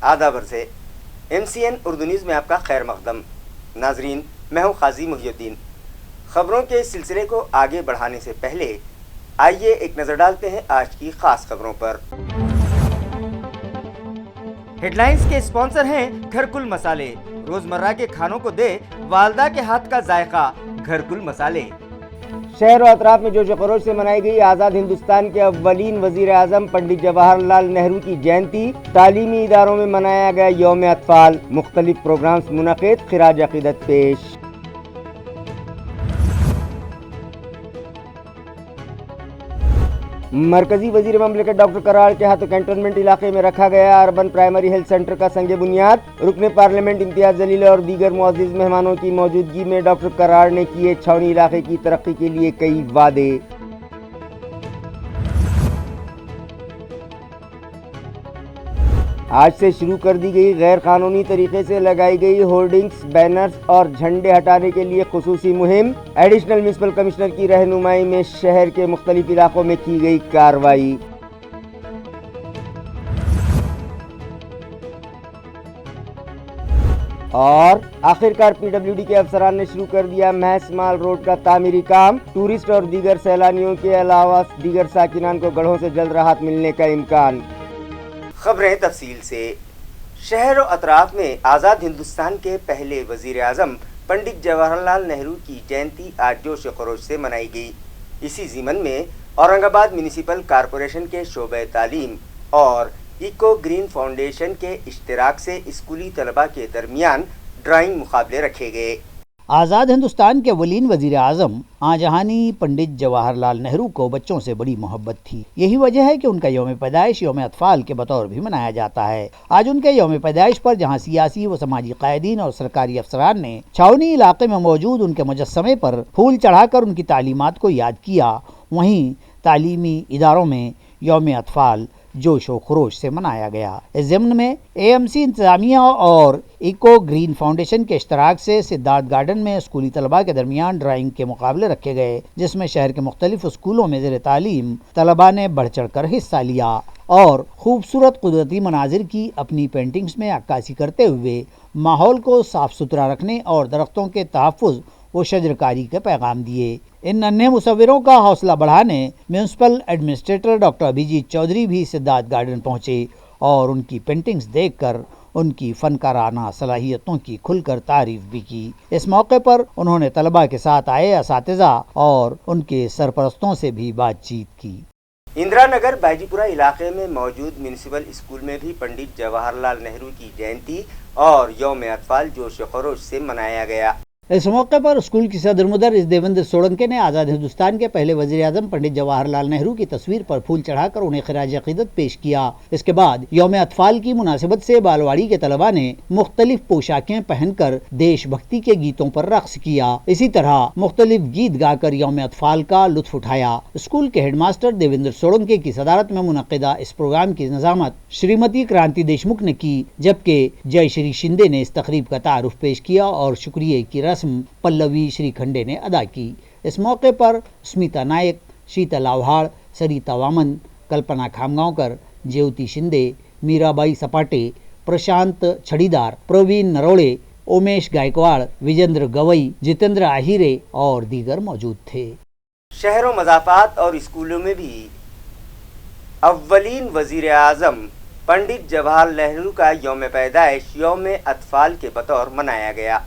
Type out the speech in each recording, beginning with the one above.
آداب عرض ہے MCN اردو نیوز میں آپ کا خیر مقدم۔ ناظرین، میں ہوں قاضی محی الدین۔ خبروں کے اس سلسلے کو آگے بڑھانے سے پہلے آئیے ایک نظر ڈالتے ہیں آج کی خاص خبروں پر۔ ہیڈ لائنز کے اسپانسر ہیں گھرکل مسالے۔ روزمرہ کے کھانوں کو دے والدہ کے ہاتھ کا ذائقہ، گھرکل مسالے۔ شہر و اطراف میں جوش و خروش سے منائی گئی آزاد ہندوستان کے اولین وزیر اعظم پنڈت جواہر لال نہرو کی جینتی۔ تعلیمی اداروں میں منایا گیا یوم اطفال، مختلف پروگرامز منعقد، خراج عقیدت پیش۔ مرکزی وزیر مملکت ڈاکٹر کراڑ کے ہاتھوں کینٹونمنٹ علاقے میں رکھا گیا اربن پرائمری ہیلتھ سینٹر کا سنگ بنیاد۔ رکن پارلیمنٹ امتیاز جلیل اور دیگر معزز مہمانوں کی موجودگی میں ڈاکٹر کراڑ نے کیے چھاؤنی علاقے کی ترقی کے لیے کئی وعدے۔ آج سے شروع کر دی گئی غیر قانونی طریقے سے لگائی گئی ہورڈنگز، بینرز اور جھنڈے ہٹانے کے لیے خصوصی مہم۔ ایڈیشنل میونسپل کمشنر کی رہنمائی میں شہر کے مختلف علاقوں میں کی گئی کارروائی۔ اور آخرکار PWD کے افسران نے شروع کر دیا مہس مال روڈ کا تعمیری کام۔ ٹورسٹ اور دیگر سیلانیوں کے علاوہ دیگر ساکنان کو گڑھوں سے جلد راحت ملنے کا امکان۔ خبریں تفصیل سے۔ شہر و اطراف میں آزاد ہندوستان کے پہلے وزیر اعظم پنڈت جواہر لال نہرو کی جینتی آج جوش و خروش سے منائی گئی۔ اسی ضمن میں اورنگ آباد میونسپل کارپوریشن کے شعبہ تعلیم اور ایکو گرین فاؤنڈیشن کے اشتراک سے اسکولی طلباء کے درمیان ڈرائنگ مقابلے رکھے گئے۔ آزاد ہندوستان کے اولین وزیر اعظم آجہانی پنڈت جواہر لال نہرو کو بچوں سے بڑی محبت تھی۔ یہی وجہ ہے کہ ان کا یوم پیدائش یوم اطفال کے بطور بھی منایا جاتا ہے۔ آج ان کے یوم پیدائش پر جہاں سیاسی و سماجی قائدین اور سرکاری افسران نے چھاؤنی علاقے میں موجود ان کے مجسمے پر پھول چڑھا کر ان کی تعلیمات کو یاد کیا، وہیں تعلیمی اداروں میں یوم اطفال جوش و خروش سے منایا گیا۔ اس ضمن میں AMC انتظامیہ اور ایکو گرین فاؤنڈیشن کے اشتراک سے سدھارتھ گارڈن میں اسکولی طلباء کے درمیان ڈرائنگ کے مقابلے رکھے گئے، جس میں شہر کے مختلف اسکولوں میں زیر تعلیم طلباء نے بڑھ چڑھ کر حصہ لیا اور خوبصورت قدرتی مناظر کی اپنی پینٹنگز میں عکاسی کرتے ہوئے ماحول کو صاف ستھرا رکھنے اور درختوں کے تحفظ و شجرکاری کے پیغام دیے۔ ان ننھے مصوروں کا حوصلہ بڑھانے municipal administrator doctor Abhijit Chaudhary بھی سدھارتھ گارڈن پہنچے اور ان کی پینٹنگز دیکھ کر ان کی فنکارانہ صلاحیتوں کی کھل کر تعریف بھی کی۔ اس موقع پر انہوں نے طلباء کے ساتھ آئے اساتذہ اور ان کے سرپرستوں سے بھی بات چیت کی۔ اندرا نگر بائجی پورہ علاقے میں موجود میونسپل اسکول میں بھی پنڈت جواہر لال نہرو کی جینتی اور یوم اطفال جوش و خروش سے منایا گیا۔ اس موقع پر اسکول کی صدر مدرس دیویندر سولنکے نے آزاد ہندوستان کے پہلے وزیر اعظم پنڈت جواہر لال نہرو کی تصویر پر پھول چڑھا کر انہیں خراج عقیدت پیش کیا۔ اس کے بعد یوم اطفال کی مناسبت سے بالواڑی کے طلباء نے مختلف پوشاکیں پہن کر دیش بھکتی کے گیتوں پر رقص کیا۔ اسی طرح مختلف گیت گا کر یوم اطفال کا لطف اٹھایا۔ اسکول کے ہیڈ ماسٹر دیویندر سولنکے کی صدارت میں منعقدہ اس پروگرام کی نظامت شریمتی کرانتی دیشمکھ نے کی، جبکہ جے شری شندے نے اس تقریب کا تعارف پیش کیا اور شکریہ کی رسم پلوی شری کھنڈے نے ادا کی۔ اس موقع پر اسمیتا نائک، شیتا لاوہاڑ، سریتا وامن، کلپنا کھامگاؤکر، جیوتی شندے، میرا بائی سپاٹے، پرشانت چھڑیدار، پروین نروڑے، اومیش گائیکواڑ، وجیندر گوئی، جتیندر آہیرے اور دیگر موجود تھے۔ شہروں، مضافات اور اسکولوں میں بھی اولین وزیر اعظم پنڈت جواہر لال نہرو کا یوم پیدائش یوم اطفال کے بطور منایا گیا۔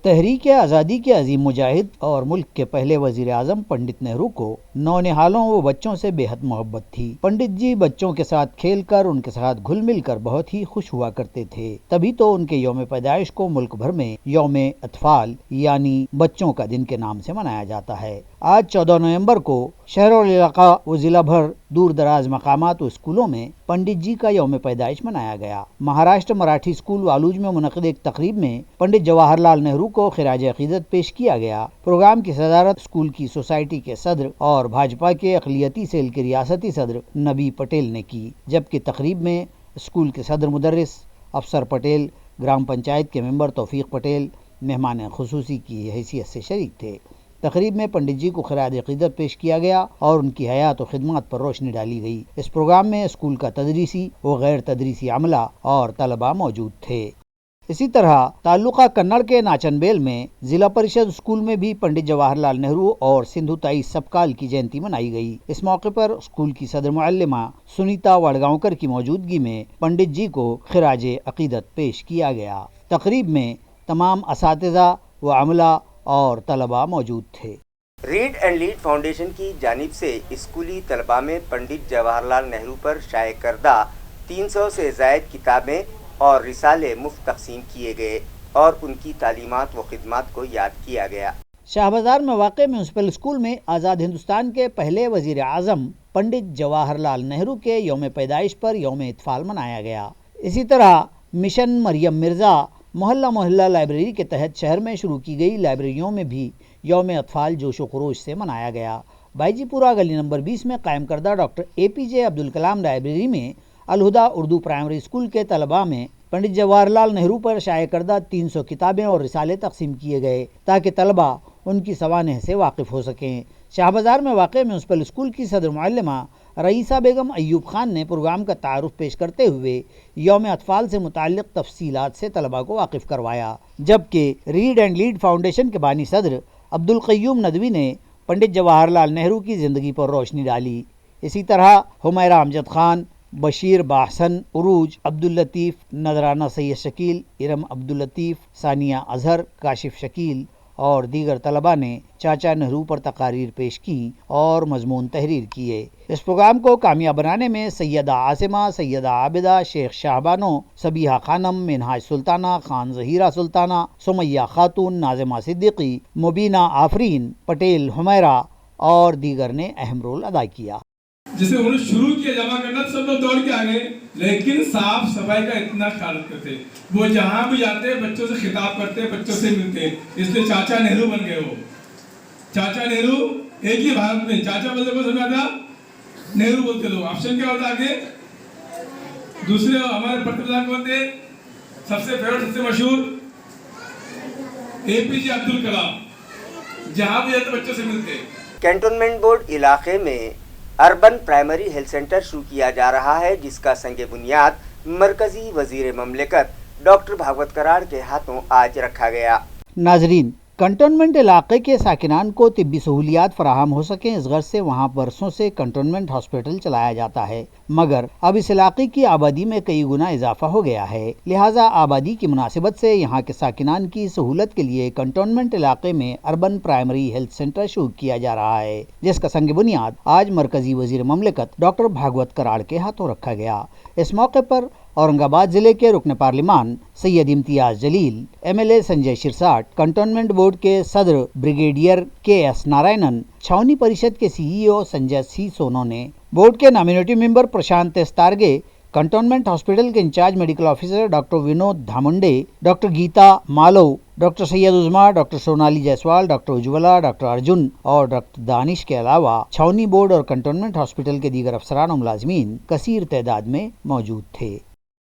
تحریک آزادی کے عظیم مجاہد اور ملک کے پہلے وزیر اعظم پنڈت نہرو کو نونہالوں و بچوں سے بے حد محبت تھی۔ پنڈت جی بچوں کے ساتھ کھیل کر ان کے ساتھ گھل مل کر بہت ہی خوش ہوا کرتے تھے، تبھی تو ان کے یوم پیدائش کو ملک بھر میں یوم اطفال یعنی بچوں کا دن کے نام سے منایا جاتا ہے۔ آج 14 نومبر کو شہر اور علاقہ و ضلع بھر دور دراز مقامات و اسکولوں میں پنڈت جی کا یوم پیدائش منایا گیا۔ مہاراشٹر مراٹھی اسکول والوج میں منعقد ایک تقریب میں پنڈت جواہر لال نہرو کو خراج عقیدت پیش کیا گیا۔ پروگرام کی صدارت اسکول کی سوسائٹی کے صدر اور بھاجپا کے اقلیتی سیل کے ریاستی صدر نبی پٹیل نے کی، جبکہ تقریب میں اسکول کے صدر مدرس افسر پٹیل، گرام پنچایت کے ممبر توفیق پٹیل مہمان خصوصی کی حیثیت سے شریک تھے۔ تقریب میں پنڈت جی کو خراج عقیدت پیش کیا گیا اور ان کی حیات و خدمات پر روشنی ڈالی گئی۔ اس پروگرام میں اسکول کا تدریسی و غیر تدریسی عملہ اور طلباء موجود تھے۔ اسی طرح تعلقہ کنڑ کے ناچن بیل میں ضلع پریشد اسکول میں بھی پنڈت جواہر لال نہرو اور سندھو تائی سبکال کی جینتی منائی گئی۔ اس موقع پر اسکول کی صدر معلمہ سنیتا وڑگاؤنکر کی موجودگی میں پنڈت جی کو خراج عقیدت پیش کیا گیا۔ تقریب میں تمام اساتذہ و عملہ اور طلباء موجود تھے۔ ریڈ اینڈ لیڈ فاؤنڈیشن کی جانب سے اسکولی طلباء میں پنڈت جواہر لال نہرو پر شائع کردہ 300 سے زائد کتابیں اور رسالے مفت تقسیم کیے گئے اور ان کی تعلیمات و خدمات کو یاد کیا گیا۔ شاہ بازار میں واقع میونسپل اسکول میں آزاد ہندوستان کے پہلے وزیر اعظم پنڈت جواہر لال نہرو کے یوم پیدائش پر یوم اطفال منایا گیا۔ اسی طرح مشن مریم مرزا محلہ محلہ لائبریری کے تحت شہر میں شروع کی گئی لائبریریوں میں بھی یوم اطفال جوش و خروش سے منایا گیا۔ بائی جی پورہ گلی نمبر 20 میں قائم کردہ ڈاکٹر APJ عبدالکلام لائبریری میں الہدا اردو پرائمری اسکول کے طلباء میں پنڈت جواہر لال نہرو پر شائع کردہ 300 کتابیں اور رسالے تقسیم کیے گئے تاکہ طلباء ان کی سوانح سے واقف ہو سکیں۔ شاہ بازار میں واقع میونسپل اسکول کی صدر معلمہ رئیسہ بیگم ایوب خان نے پروگرام کا تعارف پیش کرتے ہوئے یوم اطفال سے متعلق تفصیلات سے طلباء کو واقف کروایا، جبکہ ریڈ اینڈ لیڈ فاؤنڈیشن کے بانی صدر عبدالقیوم ندوی نے پنڈت جواہر لال نہرو کی زندگی پر روشنی ڈالی۔ اسی طرح حمیرہ امجد خان، بشیر باحسن، عروج عبداللطیف، نذرانہ سید شکیل، ارم عبداللطیف، ثانیہ اظہر، کاشف شکیل اور دیگر طلباء نے چاچا نہرو پر تقاریر پیش کی اور مضمون تحریر کیے۔ اس پروگرام کو کامیاب بنانے میں سیدہ عاصمہ، سیدہ عابدہ، شیخ شاہبانو، صبیحہ خانم، منہاج سلطانہ، خان ظہیرہ سلطانہ، سمیہ خاتون، ناظمہ صدیقی، مبینہ آفرین، پٹیل حمیرہ اور دیگر نے اہم رول ادا کیا۔ جسے انہوں نے شروع کیا جمع کرنا تو سب لوگ دوڑ کے آگئے، لیکن صاف صفائی کا اتنا خیال رکھتے تھے۔ وہ جہاں بھی جاتے بچوں سے خطاب کرتے، بچوں سے ملتے، اس لیے چاچا نہرو بن گئے۔ وہ چاچا نہرو ایک ہی بھارت میں، چاچا بولتے کو سمجھا تھا، نہرو بولتے لوگ۔ آپشن کیا ہوتا آگے؟ دوسرے ہمارے پرتدان کون تھے؟ سب سے فیورٹ، سب سے مشہور APJ عبدالکلام۔ جہاں بھی جاتے بچوں سے ملتے۔ کینٹونمنٹ بورڈ علاقے میں اربن پرائمری ہیلتھ سینٹر شروع کیا جا رہا ہے، جس کا سنگ بنیاد مرکزی وزیر مملکت ڈاکٹر بھاگوت کراڑ کے ہاتھوں آج رکھا گیا۔ ناظرین، کنٹونمنٹ علاقے کے ساکنان کو طبی سہولیات فراہم ہو سکیں، اس غرض سے وہاں برسوں سے کنٹونمنٹ ہاسپٹل چلایا جاتا ہے، مگر اب اس علاقے کی آبادی میں کئی گنا اضافہ ہو گیا ہے، لہٰذا آبادی کی مناسبت سے یہاں کے ساکنان کی سہولت کے لیے کنٹونمنٹ علاقے میں اربن پرائمری ہیلتھ سینٹر شروع کیا جا رہا ہے، جس کا سنگ بنیاد آج مرکزی وزیر مملکت ڈاکٹر بھاگوت کراڑ کے ہاتھوں رکھا گیا۔ اس موقع پر اورنگ آباد ضلع کے رکن پارلیمان Syed Imtiaz Jaleel, MLA Sanjay Shirsat, cantonment board کے صدر بریگیڈیئر KS نارائنن، چھاونی پریشد کے CEO سنجے C سونو نے، بورڈ کے nominated member Prashant Targe, cantonment hospital کے incharge medical officer doctor Vinod Dhamande, doctor Geeta Malu, doctor Syed Azma, doctor Sonali Jaiswal, doctor Ujwala, doctor Arjun اور ڈاکٹر دانش کے علاوہ چھاونی بورڈ اور کنٹونمنٹ ہاسپٹل کے دیگر افسران و ملازمین کثیر تعداد میں موجود تھے۔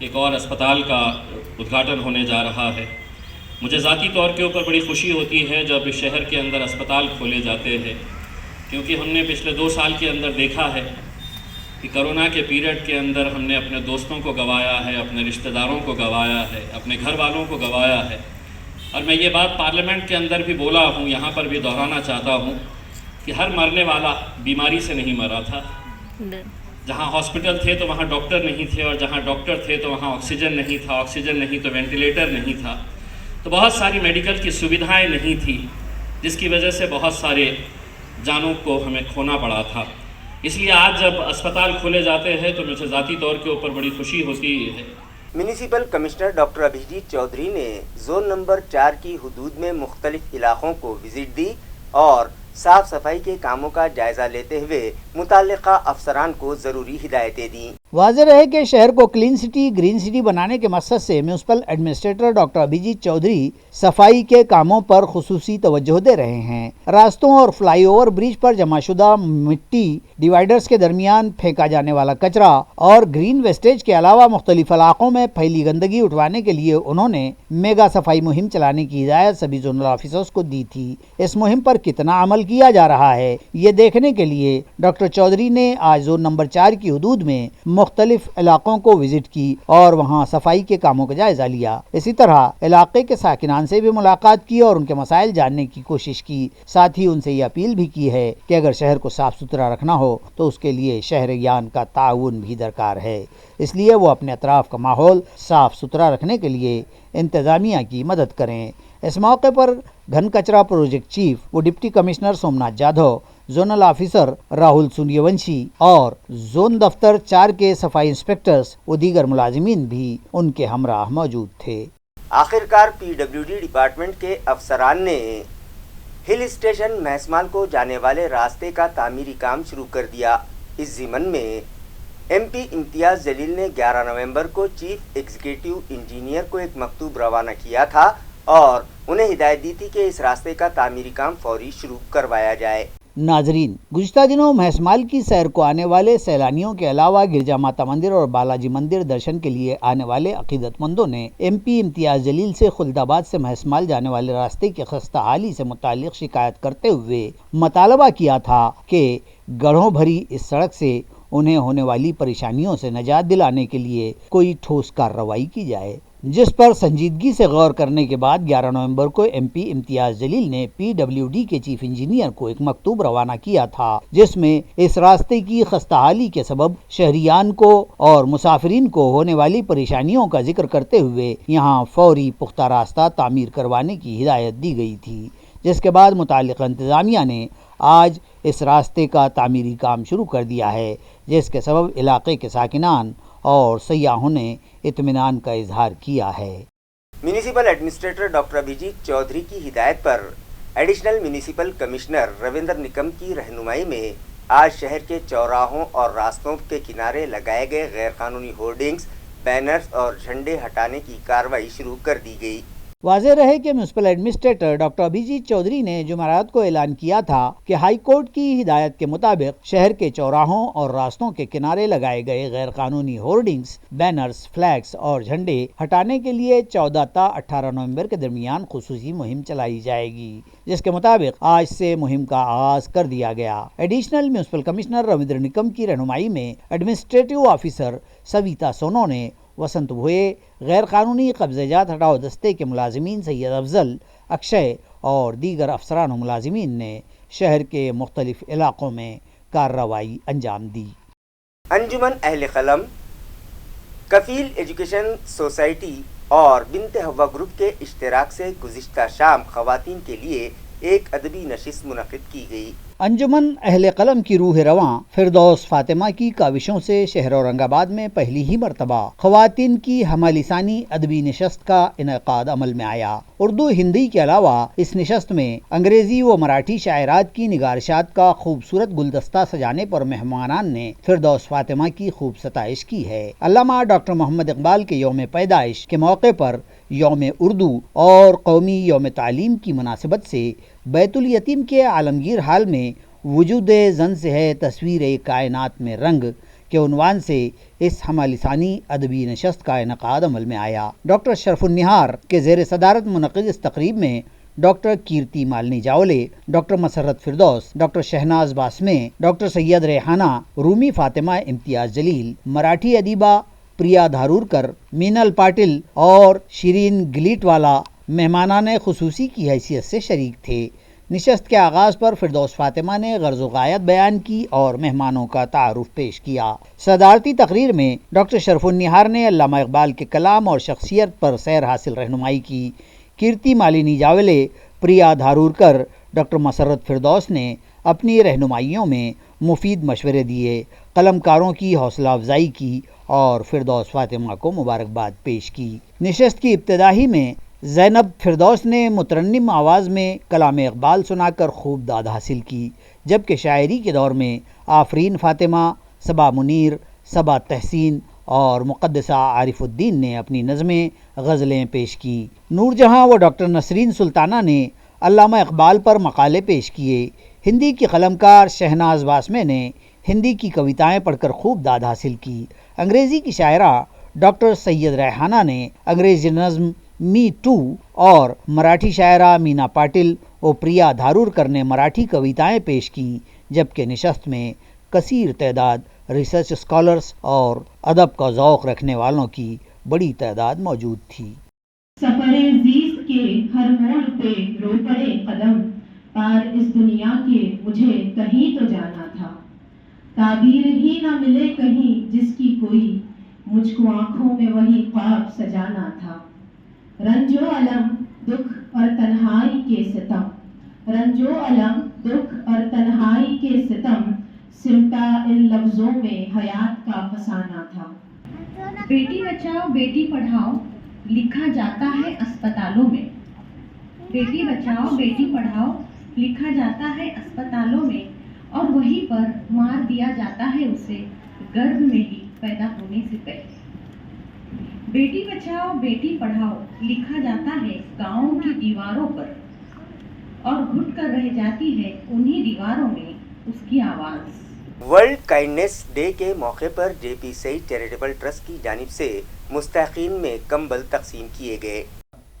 ایک اور اسپتال کا ادگھاٹن ہونے جا رہا ہے۔ مجھے ذاتی طور کے اوپر بڑی خوشی ہوتی ہے جب اس شہر کے اندر اسپتال کھولے جاتے ہیں، کیونکہ ہم نے پچھلے 2 سال کے اندر دیکھا ہے کہ کرونا کے پیریڈ کے اندر ہم نے اپنے دوستوں کو گنوایا ہے، اپنے رشتہ داروں کو گنوایا ہے، اپنے گھر والوں کو گنوایا ہے۔ اور میں یہ بات پارلیمنٹ کے اندر بھی بولا ہوں، یہاں پر بھی دہرانا چاہتا ہوں کہ ہر مرنے والا بیماری سے نہیں مرا تھا۔ جہاں ہاسپٹل تھے تو وہاں ڈاکٹر نہیں تھے، اور جہاں ڈاکٹر تھے تو وہاں آکسیجن نہیں تھا، آکسیجن نہیں تو وینٹیلیٹر نہیں تھا، تو بہت ساری میڈیکل کی سویدھائیں نہیں تھی، جس کی وجہ سے بہت سارے جانوں کو ہمیں کھونا پڑا تھا۔ اس لیے آج جب اسپتال کھولے جاتے ہیں تو مجھے ذاتی طور کے اوپر بڑی خوشی ہوتی ہے۔ Municipal commissioner doctor Abhijit Chaudhary نے زون نمبر 4 کی حدود میں مختلف علاقوں کو وزٹ دی اور صاف صفائی کے کاموں کا جائزہ لیتے ہوئے متعلقہ افسران کو ضروری ہدایتیں دیں۔ واضح رہے کہ شہر کو کلین سٹی گرین سٹی بنانے کے مقصد سے municipal administrator doctor Abhijit Chaudhary صفائی کے کاموں پر خصوصی توجہ دے رہے ہیں۔ راستوں اور فلائی اوور برج پر جمع شدہ مٹی، ڈیوائیڈرز کے درمیان پھینکا جانے والا کچرا اور گرین ویسٹیج کے علاوہ مختلف علاقوں میں پھیلی گندگی اٹھوانے کے لیے انہوں نے میگا صفائی مہم چلانے کی ہدایت سبھی زونل آفیسرز کو دی تھی۔ اس مہم پر کتنا عمل کیا جا رہا ہے یہ دیکھنے کے لیے ڈاکٹر چودھری نے آج زون نمبر 4 کی حدود میں مختلف علاقوں کو وزٹ کی اور وہاں صفائی کے کاموں کا جائزہ لیا۔ اسی طرح علاقے کے ساکنان سے بھی ملاقات کی اور ان کے مسائل جاننے کی کوشش کی۔ ساتھ ہی ان سے یہ اپیل بھی کی ہے کہ اگر شہر کو صاف ستھرا رکھنا ہو تو اس کے لیے شہریان کا تعاون بھی درکار ہے، اس لیے وہ اپنے اطراف کا ماحول صاف ستھرا رکھنے کے لیے انتظامیہ کی مدد کریں۔ اس موقع پر گھن کچرا پروجیکٹ چیف و deputy commissioner Somnath Jadhav, zonal officer Rahul Surya اور زون دفتر 4 کے صفائی انسپکٹرز و دیگر ملازمین بھی ان کے ہمراہ موجود تھے۔ آخرکار پی ڈبلیو ڈی ڈپارٹمنٹ کے افسران نے ہل اسٹیشن مہسمال کو جانے والے راستے کا تعمیری کام شروع کر دیا۔ اس ضمن میں ایم پی امتیاز جلیل نے 11 نومبر کو چیف ایگزیکٹو انجینئر کو ایک مکتوب روانہ کیا تھا اور انہیں ہدایت دی تھی کہ اس راستے کا تعمیری کام فوری شروع کروایا جائے۔ ناظرین، گزشتہ دنوں مہسمال کی سیر کو آنے والے سیلانیوں کے علاوہ گرجا ماتا مندر اور بالاجی مندر درشن کے لیے آنے والے عقیدت مندوں نے ایم پی امتیاز جلیل سے خلد آباد سے مہسمال جانے والے راستے کی خستہ حالی سے متعلق شکایت کرتے ہوئے مطالبہ کیا تھا کہ گڑھوں بھری اس سڑک سے انہیں ہونے والی پریشانیوں سے نجات دلانے کے لیے کوئی ٹھوس کارروائی کی جائے، جس پر سنجیدگی سے غور کرنے کے بعد 11 نومبر کو ایم پی امتیاز جلیل نے پی ڈبلیو ڈی کے چیف انجینئر کو ایک مکتوب روانہ کیا تھا، جس میں اس راستے کی خستہ حالی کے سبب شہریان کو اور مسافرین کو ہونے والی پریشانیوں کا ذکر کرتے ہوئے یہاں فوری پختہ راستہ تعمیر کروانے کی ہدایت دی گئی تھی، جس کے بعد متعلقہ انتظامیہ نے آج اس راستے کا تعمیری کام شروع کر دیا ہے، جس کے سبب علاقے کے ساکنان اور سیاحوں نے اطمینان کا اظہار کیا ہے۔ Municipal administrator doctor Abhijit Chaudhary کی ہدایت پر additional municipal commissioner Ravindra Nikam کی رہنمائی میں آج شہر کے چوراہوں اور راستوں کے کنارے لگائے گئے غیر قانونی ہورڈنگز، بینرز اور جھنڈے ہٹانے کی کارروائی شروع کر دی گئی۔ واضح رہے کہ municipal administrator doctor Abhijit Chaudhary نے جمعرات کو اعلان کیا تھا کہ ہائی کورٹ کی ہدایت کے مطابق شہر کے چوراہوں اور راستوں کے کنارے لگائے گئے غیر قانونی ہورڈنگز، بینرز، فلیگز اور جھنڈے ہٹانے کے لیے 14 تا 18 نومبر کے درمیان خصوصی مہم چلائی جائے گی، جس کے مطابق آج سے مہم کا آغاز کر دیا گیا۔ Additional municipal commissioner Ravindra Nikam کی رہنمائی میں ایڈمنسٹریٹو آفیسر سویتا سونو نے وسنت بھوئے، غیر قانونی قبضہ جات ہٹاؤ دستے کے ملازمین سید افضل، اکشے اور دیگر افسران و ملازمین نے شہر کے مختلف علاقوں میں کارروائی انجام دی۔ انجمن اہل قلم، کفیل ایجوکیشن سوسائٹی اور بنت ہوا گروپ کے اشتراک سے گزشتہ شام خواتین کے لیے ایک ادبی نشست منعقد کی گئی۔ انجمن اہل قلم کی روح رواں فردوس فاطمہ کی کاوشوں سے شہر اورنگ آباد میں پہلی ہی مرتبہ خواتین کی ہمہ لسانی ادبی نشست کا انعقاد عمل میں آیا۔ اردو ہندی کے علاوہ اس نشست میں انگریزی و مراٹھی شاعرات کی نگارشات کا خوبصورت گلدستہ سجانے پر مہمانان نے فردوس فاطمہ کی خوب ستائش کی ہے۔ علامہ ڈاکٹر محمد اقبال کے یوم پیدائش کے موقع پر یوم اردو اور قومی یوم تعلیم کی مناسبت سے بیت الیتیم کے عالمگیر ہال میں وجود زن سے ہے تصویر کائنات میں رنگ کے عنوان سے اس ہمہ لسانی ادبی نشست کا انعقاد عمل میں آیا۔ ڈاکٹر شرف النہار کے زیر صدارت منعقد اس تقریب میں ڈاکٹر کیرتی مالنی جاولے، ڈاکٹر مسرت فردوس، ڈاکٹر شہناز باسمے، ڈاکٹر سید ریحانہ، رومی فاطمہ امتیاز جلیل، مراٹھی ادیبہ پریا دھارورکر، مینل پاٹل اور شیرین گلیٹ والا مہمانان خصوصی کی حیثیت سے شریک تھے۔ نشست کے آغاز پر فردوس فاطمہ نے غرض و غایت بیان کی اور مہمانوں کا تعارف پیش کیا۔ صدارتی تقریر میں ڈاکٹر شرف النہار نے علامہ اقبال کے کلام اور شخصیت پر سیر حاصل رہنمائی کی۔ کیرتی مالنی جاولے، پریا دھارورکر، ڈاکٹر مسرت فردوس نے اپنی رہنمائیوں میں مفید مشورے دیے، قلمکاروں کی حوصلہ افزائی کی اور فردوس فاطمہ کو مبارکباد پیش کی۔ نشست کی ابتدائی میں زینب فردوس نے مترنم آواز میں کلام اقبال سنا کر خوب داد حاصل کی، جبکہ شاعری کے دور میں آفرین فاطمہ، صبا منیر، صبا تحسین اور مقدسہ عارف الدین نے اپنی نظمیں غزلیں پیش کی۔ نور جہاں و ڈاکٹر نسرین سلطانہ نے علامہ اقبال پر مقالے پیش کیے۔ ہندی کی قلمکار شہناز باسمے نے ہندی کی کویتائیں پڑھ کر خوب داد حاصل کی۔ انگریزی کی شاعرہ ڈاکٹر سید ریحانہ نے انگریزی نظم می ٹو اور مراٹھی شاعرہ مینا پاٹل و پریا دھارورکر نے مراٹھی کویتائیں پیش کی، جبکہ نشست میں کثیر تعداد ریسرچ اسکالرز اور ادب کا ذوق رکھنے والوں کی بڑی تعداد موجود تھی۔ سفر زیست کے ہر موڑ پہ رو پڑے قدم، پار اس دنیا کے مجھے کہیں تو جانا تھا، تعبیر ہی نہ ملے کہیں جس کی کوئی، مجھ کو آنکھوں میں وہی خواب سجانا تھا۔ رنج و الم، دکھ اور تنہائی کے ستم، رنج و الم، دکھ اور تنہائی کے ستم، سمٹا ان لفظوں میں حیات کا فسانہ تھا۔ بیٹی بچاؤ بیٹی پڑھاؤ لکھا جاتا ہے اسپتالوں میں، بیٹی بچاؤ بیٹی پڑھاؤ لکھا جاتا ہے اسپتالوں میں، اور وہیں پر مار دیا جاتا ہے اسے گربھ میں ہی پیدا ہونے سے پہلے۔ بیٹی بچاؤ بیٹی پڑھاؤ لکھا جاتا ہے گاؤں کی دیواروں پر، اور گھٹ کر رہ جاتی ہے انہی دیواروں میں اس کی آواز۔ ورلڈ کائنڈنیس ڈے کے موقع پر جے پی سعید چیریٹیبل ٹرسٹ کی جانب سے مستحقین میں کمبل تقسیم کیے گئے۔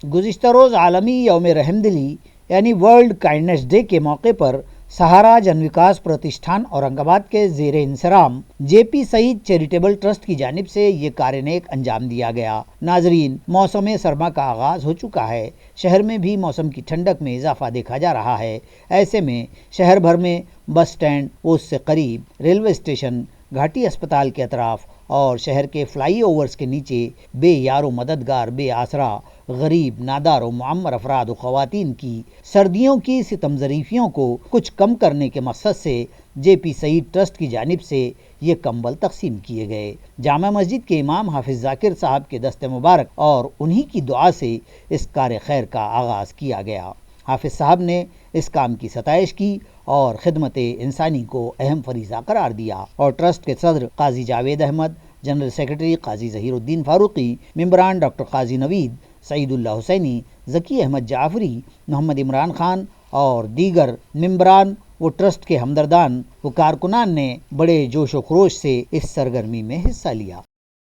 گزشتہ روز عالمی یوم رحم دلی یعنی ورلڈ کائنڈنیس ڈے کے موقع پر سہارا جن وکاس پرتشٹھان اورنگ آباد کے زیر انصرام جے پی سعید چیریٹیبل ٹرسٹ کی جانب سے یہ کار نیک انجام دیا گیا۔ ناظرین، موسم سرما کا آغاز ہو چکا ہے، شہر میں بھی موسم کی ٹھنڈک میں اضافہ دیکھا جا رہا ہے۔ ایسے میں شہر بھر میں بس سٹینڈ، اس سے قریب ریلوے اسٹیشن، گھاٹی اسپتال کے اطراف اور شہر کے فلائی اوورز کے نیچے بے یار و مددگار، بے آسرا، غریب، نادار و معمر افراد و خواتین کی سردیوں کی ستم ظریفیوں کو کچھ کم کرنے کے مقصد سے جے پی سعید ٹرسٹ کی جانب سے یہ کمبل تقسیم کیے گئے۔ جامع مسجد کے امام حافظ ذاکر صاحب کے دست مبارک اور انہی کی دعا سے اس کار خیر کا آغاز کیا گیا۔ حافظ صاحب نے اس کام کی ستائش کی اور خدمت انسانی کو اہم فریضہ قرار دیا، اور ٹرسٹ کے صدر قاضی جاوید احمد، جنرل سیکرٹری قاضی ظہیر الدین فاروقی، ممبران ڈاکٹر قاضی نوید، سعید اللہ حسینی، ذکی احمد جعفری، محمد عمران خان اور دیگر ممبران و ٹرسٹ کے ہمدردان و کارکنان نے بڑے جوش و خروش سے اس سرگرمی میں حصہ لیا۔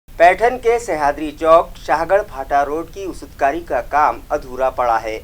پیٹھن کے سہادری چوک شاہگڑھ پھاٹا روڈ کی وسعتکاری کا کام ادھورا پڑا ہے۔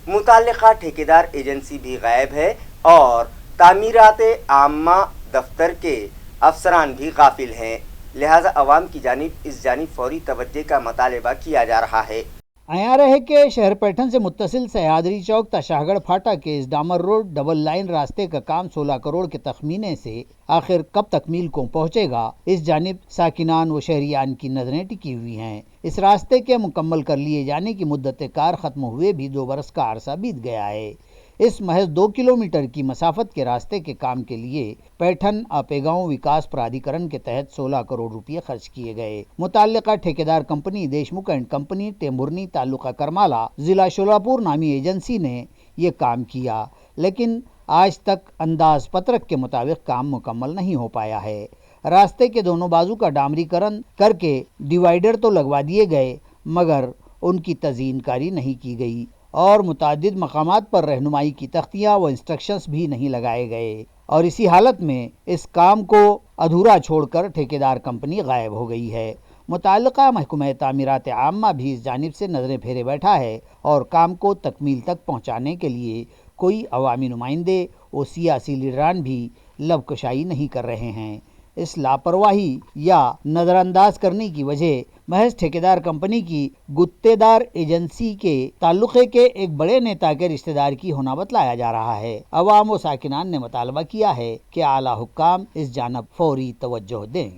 متعلقہ ٹھیکیدار ایجنسی بھی غائب ہے اور تعمیرات عامہ دفتر کے افسران بھی غافل ہیں، لہذا عوام کی جانب اس جانب فوری توجہ کا مطالبہ کیا جا رہا ہے۔ عیاں رہے کہ شہر پیٹھن سے متصل سہادری چوک تا شاہگڑھ پھاٹا کے اس ڈامر روڈ ڈبل لائن راستے کا کام 16 کروڑ کے تخمینے سے آخر کب تکمیل کو پہنچے گا، اس جانب ساکنان و شہریان کی نظریں ٹکی ہوئی ہیں۔ اس راستے کے مکمل کر لیے جانے کی مدت کار ختم ہوئے بھی 2 برس کا عرصہ بیت گیا ہے۔ اس محض 2 کلومیٹر کی مسافت کے راستے کے کام کے لیے پیٹھن آپے گاؤں وکاس پرادھیکرن کے تحت 16 کروڑ روپے خرچ کیے گئے۔ متعلقہ ٹھیکیدار کمپنی دیشمکھ اینڈ کمپنی ٹیمبورنی تعلقہ کرمالہ ضلع شولاپور نامی ایجنسی نے یہ کام کیا، لیکن آج تک انداز پترک کے مطابق کام مکمل نہیں ہو پایا ہے۔ راستے کے دونوں بازو کا ڈامریکرن کر کے ڈیوائیڈر تو لگوا دیے گئے، مگر ان کی تزئین کاری نہیں کی گئی اور متعدد مقامات پر رہنمائی کی تختیاں و انسٹرکشنز بھی نہیں لگائے گئے، اور اسی حالت میں اس کام کو ادھورا چھوڑ کر ٹھیکیدار کمپنی غائب ہو گئی ہے۔ متعلقہ محکمہ تعمیرات عامہ بھی اس جانب سے نظریں پھیرے بیٹھا ہے اور کام کو تکمیل تک پہنچانے کے لیے کوئی عوامی نمائندے اور سیاسی لیڈران بھی لب کشائی نہیں کر رہے ہیں۔ اس لاپرواہی یا نظر انداز کرنے کی وجہ محض ٹھیکیدار کمپنی کی گتے دار ایجنسی کے تعلقے کے ایک بڑے نیتا کے رشتہ دار کی ہونا بتلایا جا رہا ہے۔ عوام و ساکنان نے مطالبہ کیا ہے کہ اعلیٰ حکام اس جانب فوری توجہ دیں۔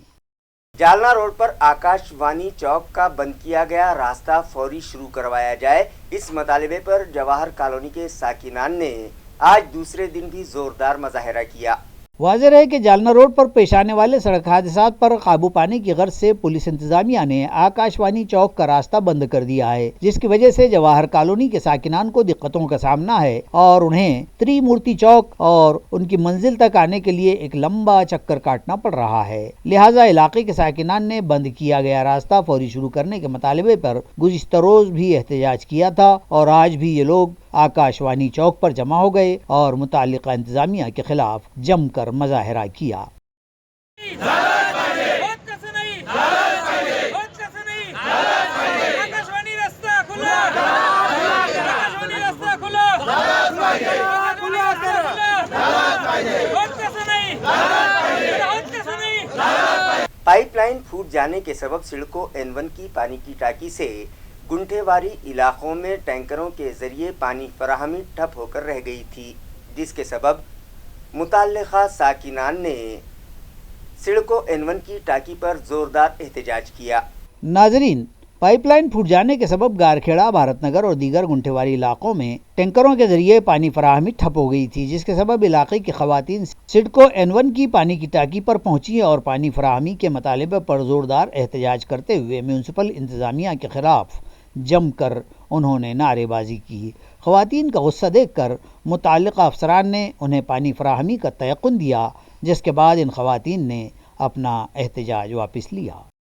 جالنا روڈ پر آکاش وانی چوک کا بند کیا گیا راستہ فوری شروع کروایا جائے، اس مطالبے پر جواہر کالونی کے ساکنان نے آج دوسرے دن بھی زوردار مظاہرہ کیا۔ واضح ہے کہ جالنا روڈ پر پیش آنے والے سڑک حادثات پر قابو پانے کی غرض سے پولیس انتظامیہ نے آکاش وانی چوک کا راستہ بند کر دیا ہے، جس کی وجہ سے جواہر کالونی کے ساکنان کو دقتوں کا سامنا ہے اور انہیں تری مورتی چوک اور ان کی منزل تک آنے کے لیے ایک لمبا چکر کاٹنا پڑ رہا ہے۔ لہٰذا علاقے کے ساکنان نے بند کیا گیا راستہ فوری شروع کرنے کے مطالبے پر گزشتہ روز بھی احتجاج کیا تھا، اور آج بھی یہ لوگ آکاش وانی چوک پر جمع ہو گئے اور متعلقہ انتظامیہ کے خلاف جم کر مظاہرہ کیا۔ پائپ لائن پھوٹ جانے کے سبب سڑکوں N1 کی پانی کی ٹانکی سے گنٹھے واری علاقوں میں ٹینکروں کے ذریعے پانی فراہمی ٹھپ ہو کر رہ گئی تھی، جس کے سبب متعلقہ ساکنان نے سڑکوں N1 کی ٹانکی پر زوردار احتجاج کیا۔ ناظرین، پائپ لائن پھوٹ جانے کے سبب گارکھیڑا، بھارت نگر اور دیگر گنٹھے واری علاقوں میں ٹینکروں کے ذریعے پانی فراہمی ٹھپ ہو گئی تھی، جس کے سبب علاقے کی خواتین سڑکوں N1 کی پانی کی ٹانکی پر پہنچی اور پانی فراہمی کے مطالبے پر زوردار احتجاج کرتے ہوئے میونسپل انتظامیہ کے خلاف جم کر انہوں نے نعرے بازی کی۔ خواتین کا غصہ دیکھ کر متعلقہ افسران نے انہیں پانی فراہمی کا تیقن دیا، جس کے بعد ان خواتین نے اپنا احتجاج واپس لیا۔